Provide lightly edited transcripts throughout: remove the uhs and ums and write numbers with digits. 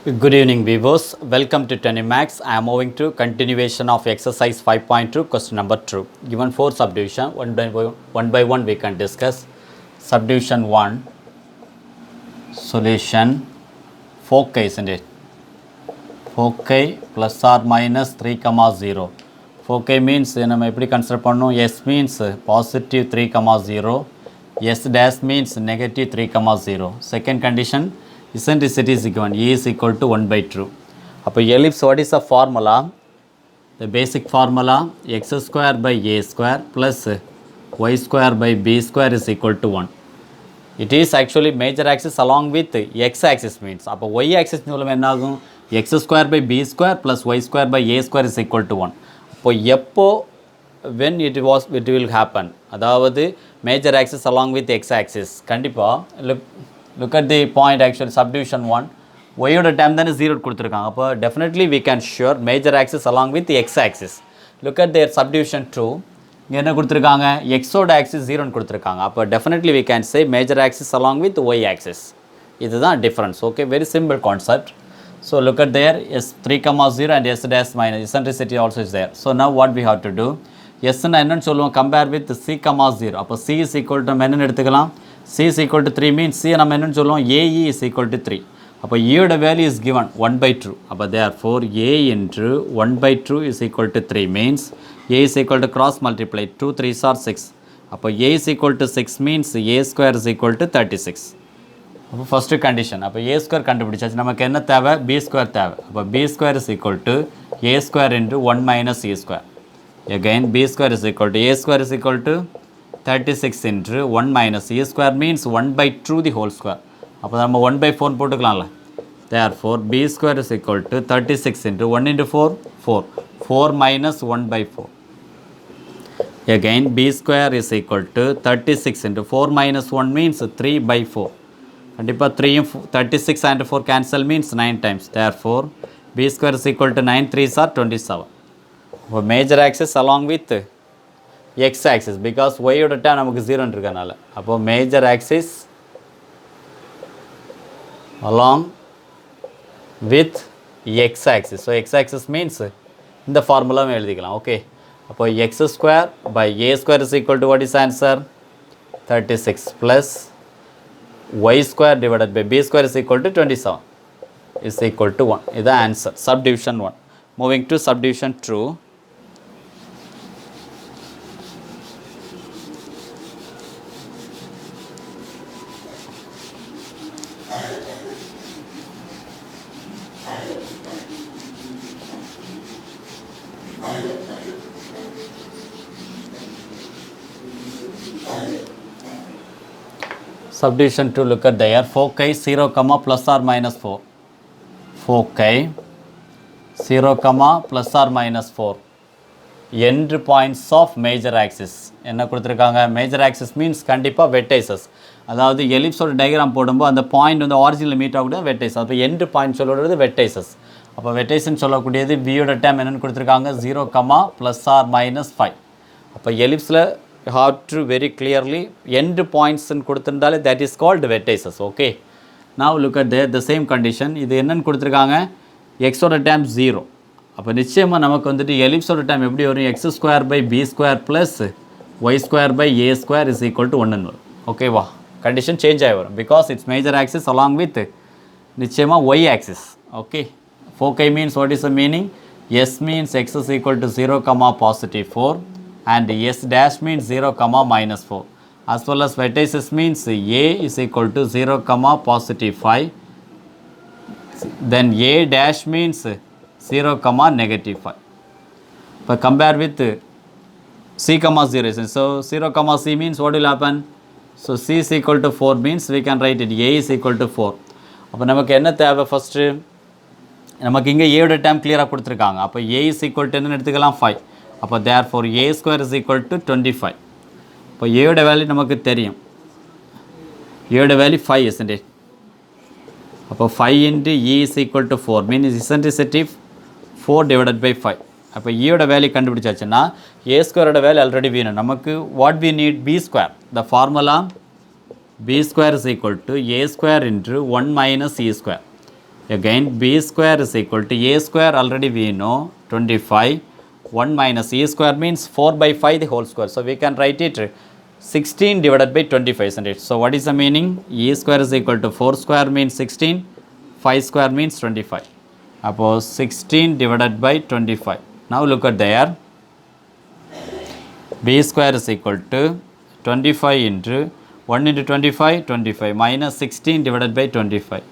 Good evening viewers, welcome to Tenimax. I am moving to continuation of exercise 5.2 question number 2. Given 4 subdivision, one by one we can discuss. Subdivision 1, solution 4k isn't it? 4k plus or minus 3 comma 0. 4k means நம்ம எப்படி consider பண்ணணும்? S means positive 3 comma 0. S dash means negative 3 comma 0. Second condition, eccentricity is given. E is equal to 1 by 2. அப்போ ellipse, what is the formula? The basic formula, x square by a square plus y square by b square is equal to 1. It is actually major axis along with x axis means. அப்போ y axis மூலம் என்ன ஆகும்? x square by b square plus y square by a square is equal to 1. அப்போ எப்போ when it will happen, அதாவது major axis along with x axis கண்டிப்பாக look at the point actually subdivision 1, y ஓட term தானே 0 கொடுத்துருக்காங்க. அப்போ definitely we can sure major axis along with the x axis. Look at their subdivision 2, இங்கே என்ன கொடுத்துருக்காங்க? x ஓட axis 0 கொடுத்துருக்காங்க. அப்போ definitely we can say major axis along with y axis. இதுதான் difference. Okay, very simple concept. So look at there, s 3 comma 0 and s dash minus eccentricity also is there. So now what we have to do, s னா என்னன்னு சொல்லுவோம், compare with c comma 0. அப்போ c is equal to நம்ம என்னன்னு எடுத்துக்கலாம், c is equal to 3 means c நம்ம என்னன்னு சொல்லுவோம், ae is equal to 3. அப்போ e ஓட value is given 1 by 2. அப்போ therefore a into 1 by 2 is equal to 3 means a is equal to cross multiply 2 3s are 6. அப்போ a is equal to 6 means a square is equal to 36. அப்போ first condition, அப்போ ஏ square கண்டுபிடிச்சாச்சு. நமக்கு என்ன தேவை? B square தேவை. அப்போ B square is equal to A square into 1 minus A square. Again B square is equal to A square is equal to 36 into 1 minus A square means 1 by 2 the whole square. அப்போ நம்ம 1 by 4 போட்டுக்கலாம்ல. therefore b square is equal to 36 into 1 into 4 4 4 minus 1 by 4. Again b square is equal to 36 into 4 minus 1 means 3 by 4. கண்டிப்பாக 3யும் 36 and 4 cancel means 9 times. therefore b square is equal to 9 3s are 27. இப்போ major axis along with x axis because y ஓட term நமக்கு 0 இருக்கனால. அப்போ major axis along with x axis. so x axis means இந்த ஃபார்முலாவும் எழுதிக்கலாம். Okay, அப்போ x square by a square is equal to what is answer? 36 plus y square divided by b square is equal to 27 is equal to 1. is the answer. Subdivision 1. Moving to subdivision 2. Subdivision 2, look at there, 4k 0 comma plus or minus 4. 4k 0 comma plus or minus 4 end points of major axis. என்ன கொடுத்துருக்காங்க? Major axis means கண்டிப்பாக வெர்டைசஸ். அதாவது எலிப்ஸோட diagram போடும்போது அந்த point வந்து ஆரிஜினில் meet ஆகக்கூடிய வெர்டைஸ். அப்போ end point சொல்லுறது வெர்டைசஸ். அப்போ வெர்டைஸ்ன்னு சொல்லக்கூடியது வியோட டேம் என்னென்னு கொடுத்துருக்காங்க? 0 comma plus or minus 5. அப்போ எலிப்ஸில் you have to very clearly end points and கொடுத்திருந்தாலே that is called vertices. okay, now look at there the same condition. இது என்னன்னு கொடுத்திருக்காங்க? x ஓட term 0. அப்போ நிச்சயமாக நமக்கு வந்துட்டு எலிப்ஸோட term எப்படி வரும்? x square by b square plus y square by a square is equal to 1 வரும். ஓகேவா? கண்டிஷன் சேஞ்ச் ஆகி வரும் because its major axis along with நிச்சயமாக y axis. okay, 4k means what is the meaning? s means x is equal to 0 comma positive 4 and s dash means 0 comma minus 4, as well as vertices means a is equal to 0 comma positive 5, then a dash means 0 comma negative 5. But compare with c comma 0, so 0 comma c means what will happen? So c is equal to 4 means we can write it a is equal to 4. அப்போ நமக்கு என்ன தேவை? First நமக்கு இங்கே ஏயோட dam கிளியராக கொடுத்துருக்காங்க. அப்போ a is equal to என்னன்னு எடுத்துக்கலாம்? 5. அப்போ therefore a square is equal to 25. இப்போ ஏயோட வேல்யூ நமக்கு தெரியும், ஏயோட வேல்யூ 5 isn't it? அப்போ 5 into e is equal to 4 means eccentricity 4 divided by 5. அப்போ ஈயோட வேல்யூ கண்டுபிடிச்சாச்சுன்னா a ஸ்கொயரோட வேல்யூ ஆல்ரெடி வேணும் நமக்கு. What we need? b square. the formula b square is equal to a square into 1 minus e square. Again b square is equal to a square, already we know 25. 1 minus e square means 4 by 5 the whole square. So we can write it 16 divided by 25, isn't it? So what is the meaning? E square is equal to 4 square means 16, 5 square means 25. Suppose 16 divided by 25. Now look at there. B square is equal to 25 into 1 into 25, 25 minus 16 divided by 25.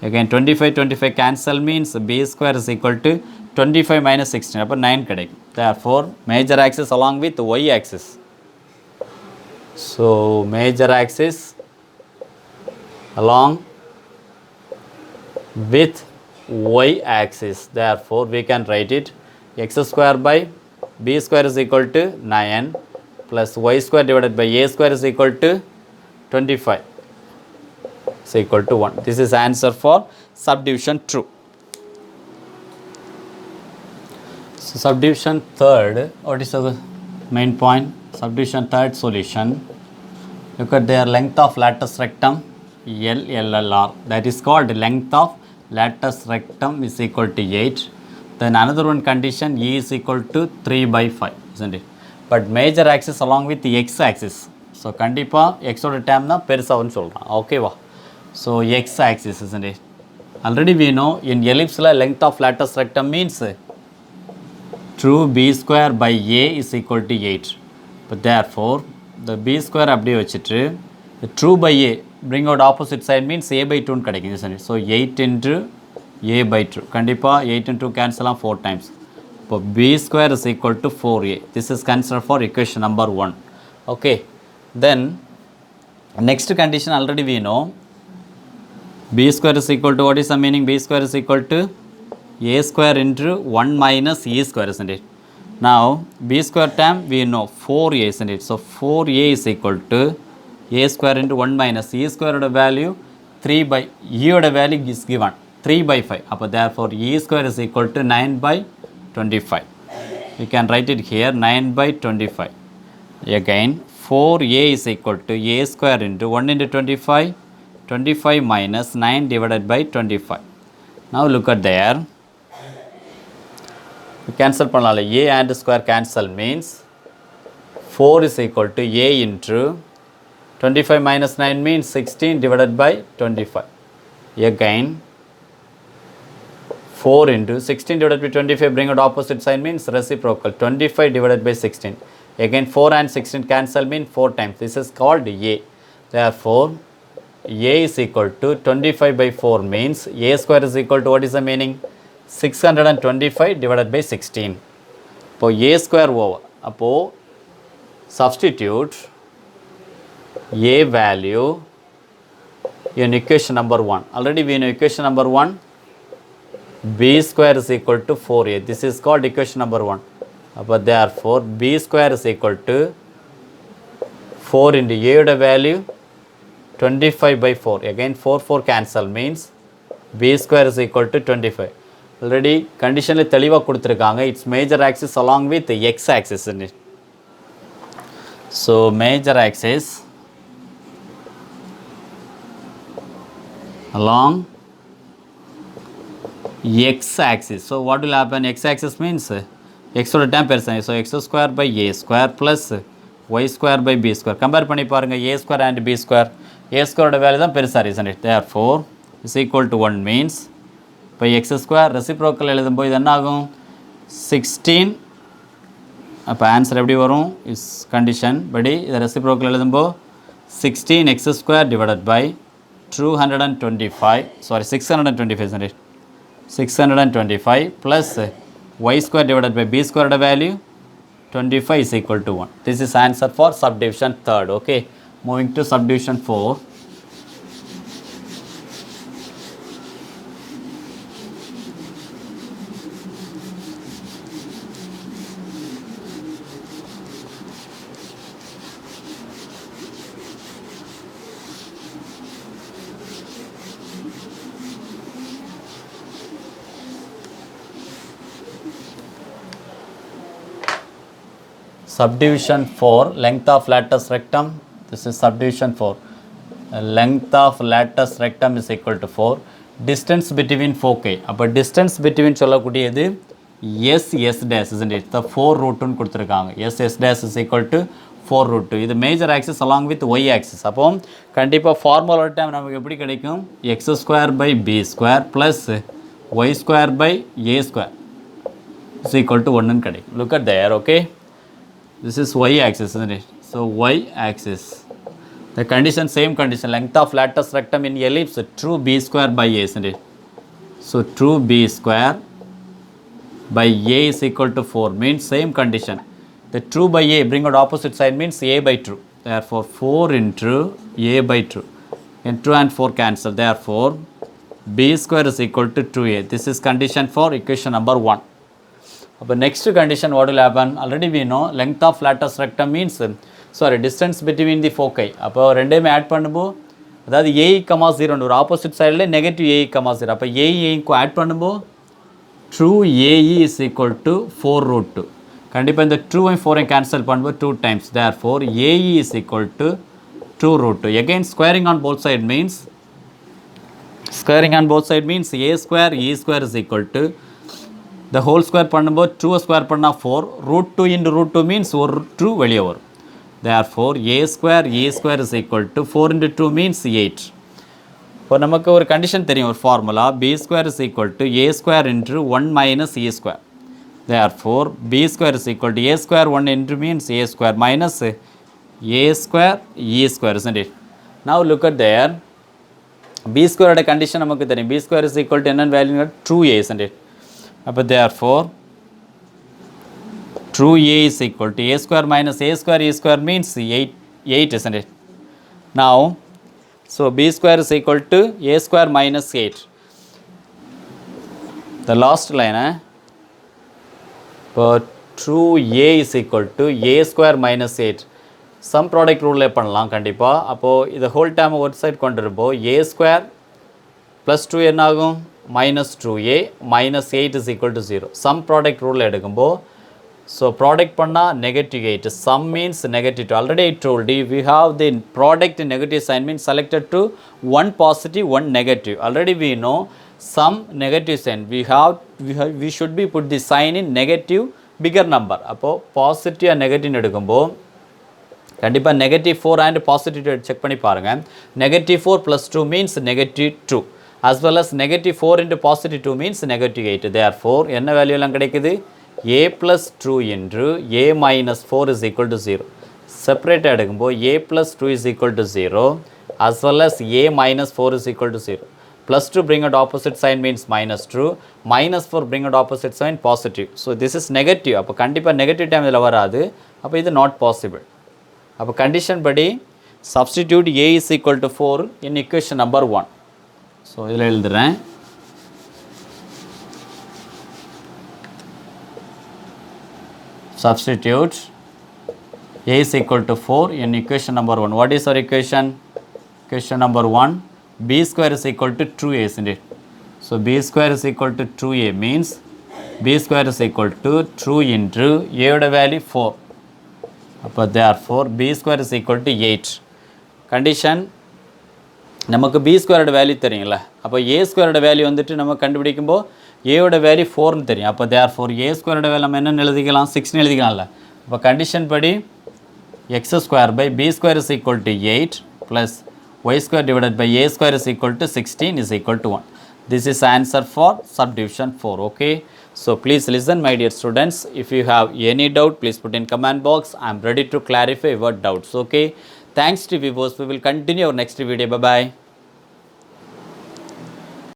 Again 25 cancel means b square is equal to 25 minus 16. Upper 9 கிடைக்கும். Therefore major axis along with y axis. So major axis along with y axis. Therefore we can write it x square by b square is equal to 9 plus y square divided by a square is equal to 25 is equal to 1. This is answer for subdivision true. So subdivision third, what is the main point? Subdivision third solution. Look at their length of lattice rectum LLR. That is called length of lattice rectum is equal to 8. Then another one condition E is equal to 3 by 5, isn't it? But major axis along with the x axis. So கண்டிப்பாக எக்ஸோட dam தான் பெருசாகும்னு சொல்கிறான். ஓகேவா? So X axis isn't it? Already we know in ellipse length of lattice rectum means true b square by a is equal to 8. But therefore the b square அப்படியே வச்சுட்டு the true by a bring out opposite side means a by 2 கிடைக்கும், isn't it? So 8 into a by 2. கண்டிப்பாக 8 into cancel 4 times. இப்போ b square is equal to 4a. This is considered for equation number 1. Okay. Then next condition already we know b square is equal to, what is the meaning? B square is equal to a square into 1 minus e square, isn't it? Now b square term we know 4a, isn't it? So 4a is equal to a square into 1 minus e square value 3 by e value is given 3 by 5. Upon therefore e square is equal to 9 by 25. You can write it here 9 by 25. Again 4a is equal to a square into 1 into 25, 25 minus 9 divided by 25. Now look at there. Cancel பண்ணலாம்ல, a and square cancel means 4 is equal to a into 25 minus 9 means 16 divided by 25. Again 4 into 16 divided by 25, bring out opposite sign means reciprocal, 25 divided by 16. Again 4 and 16 cancel mean 4 times. This is called a. Therefore a is equal to 25 by 4 means a square is equal to, what is the meaning? 625 divided by 16. இப்போ a square over. அப்போ substitute a value in equation number 1. Already we know equation number 1. b square is equal to 4a. This is called equation number 1. But therefore b square is equal to 4 into a value 25 by 4. Again 4 cancel means b square is equal to 25. Already conditionally தெளிவாக கொடுத்துருக்காங்க. It's major axis along with the x axis, isn't it? So major axis along x axis. So what will happen? X axis means x ஓட dam பெருசு. So x square by a square plus y square by b square. Compare பண்ணி பாருங்க, a square and b square. a square ஓட value தான் பெருசா, isn't it? Therefore is equal to 1 means இப்போ x square reciprocal எழுதும்போது இது என்ன ஆகும்? 16. அப்போ ஆன்சர் எப்படி வரும்? இஸ் கண்டிஷன் படி இதை reciprocal எழுதும்போது 16 x square divided by 225, sorry 625, isn't it? 625 plus y square divided by b square value 25 is equal to 1. This is answer for subdivision third. Okay, moving to subdivision 4. Subdivision 4, length of lattice rectum. This is subdivision 4. Length of lattice rectum is equal to 4. distance between foci. அப்போ distance between சொல்லக்கூடியது s dash, isn't it? The 4 root ன்னு கொடுத்துருக்காங்க. s dash is equal to 4 root 2. இது major axis along with y axis. அப்போ கண்டிப்பாக formula time நமக்கு எப்படி கிடைக்கும்? x square by b square plus y square by a square is equal to 1 ன்னு கிடைக்கும். Look at there, okay? This is y axis, isn't it? So y axis. The condition, same condition, length of latus rectum in ellipse, true b square by a, isn't it? So true b square by a is equal to 4 means same condition. The true by a, bring out opposite side, means a by true. Therefore 4 into a by true. And 2 and 4 cancel. Therefore b square is equal to 2a. This is condition for equation number 1. But next condition, what will happen? Already we know length of latus rectum means distance between the foci. அப்போ ரெண்டையுமே add பண்ணும்போது அதாவது a, 0 ஒரு opposite சைடில் negative a, 0. அப்போ a க்கும் add பண்ணும்போது true AE is equal to 4 root 2. கண்டிப்பாக இந்த 2 and 4 கேன்சல் பண்ணும்போது 2 times. Therefore AE is equal to 2 root 2. Again squaring on both side means a square e square is equal to the whole square பண்ணும்போது 2 square பண்ணா 4, root 2 into root 2 means ஒரு 2 வெளியே வரும். Therefore a square e square is equal to 4 into 2 means 8. இப்போ நமக்கு ஒரு condition தெரியும், ஒரு formula b square is equal to a square into 1 minus e square. Therefore b square is equal to a square 1 into means a square minus a square e square, isn't it? Now look at there, b square ஓட condition நமக்கு தெரியும், b square is equal to என்ன value? true a, isn't it? அப்போ therefore true a is equal to a square minus a square e square means 8, isn't it? Now so b square is equal to a square minus 8. The last line, but true a is equal to a square minus 8. Sum product rule பண்ணலாம் கண்டிப்பாக. அப்போது இது whole time ஒரு side கொண்டு இருப்போம், a square plus 2 என்ன ஆகும்? minus 2a minus 8 is equal to 0. Sum product rule எடுக்கும்போது so product பண்ணா negative 8, sum means negative 2. Already I told you we have the product in negative sign means selected to one positive one negative. Already we know some negative sign we should be put the sign in negative bigger number. அப்போ positive and negative எடுக்கும்போது கண்டிப்பாக negative 4 and positive check பண்ணி பாருங்க. negative 4 plus 2 means negative 2 as well as negative 4 into positive 2 means negative 8. Therefore என்ன value எல்லாம் கிடைக்குது? a plus 2 into a minus 4 is equal to 0. Separate எடுக்கும்போது a plus 2 is equal to 0 as well as a minus 4 is equal to 0. Plus 2 bring out opposite sign means minus 2. Minus 4 bring out opposite sign positive. So this is negative. அப்போ கண்டிப்பாக negative time இதில் வராது. அப்போ இது not possible. அப்போ condition படி substitute a is equal to 4 in equation number 1. So இதில் எழுதுகிறேன். Substitute a is equal to 4 in equation number 1. What is our equation? Equation number 1, b square is equal to 2a, isn't it? So b square is equal to 2a means b square is equal to 2 into a oda value 4. Appo therefore b square is equal to 8. Condition நமக்கு b square ஓட value தெரியும்ல, அப்போ a square ஓட value வந்துட்டு நம்ம கண்டுபிடிக்கும்போது a ஓட value 4 ன்னு தெரியும். அப்போ therefore a square ஓட வேல்யூ நம்ம என்ன எழுதிக்கலாம்? 6 ன்னு எழுதிக்கலாம்ல. அப்போ கண்டிஷன் படி x square by b square is equal to 8 plus y square divided by a square is equal to 16 is equal to 1. This is answer for subdivision 4. Okay, so please listen my dear students. If you have any doubt, please put in comment box. I am ready to clarify your doubts. Okay, thanks to viewers. We will continue our next video. Bye bye.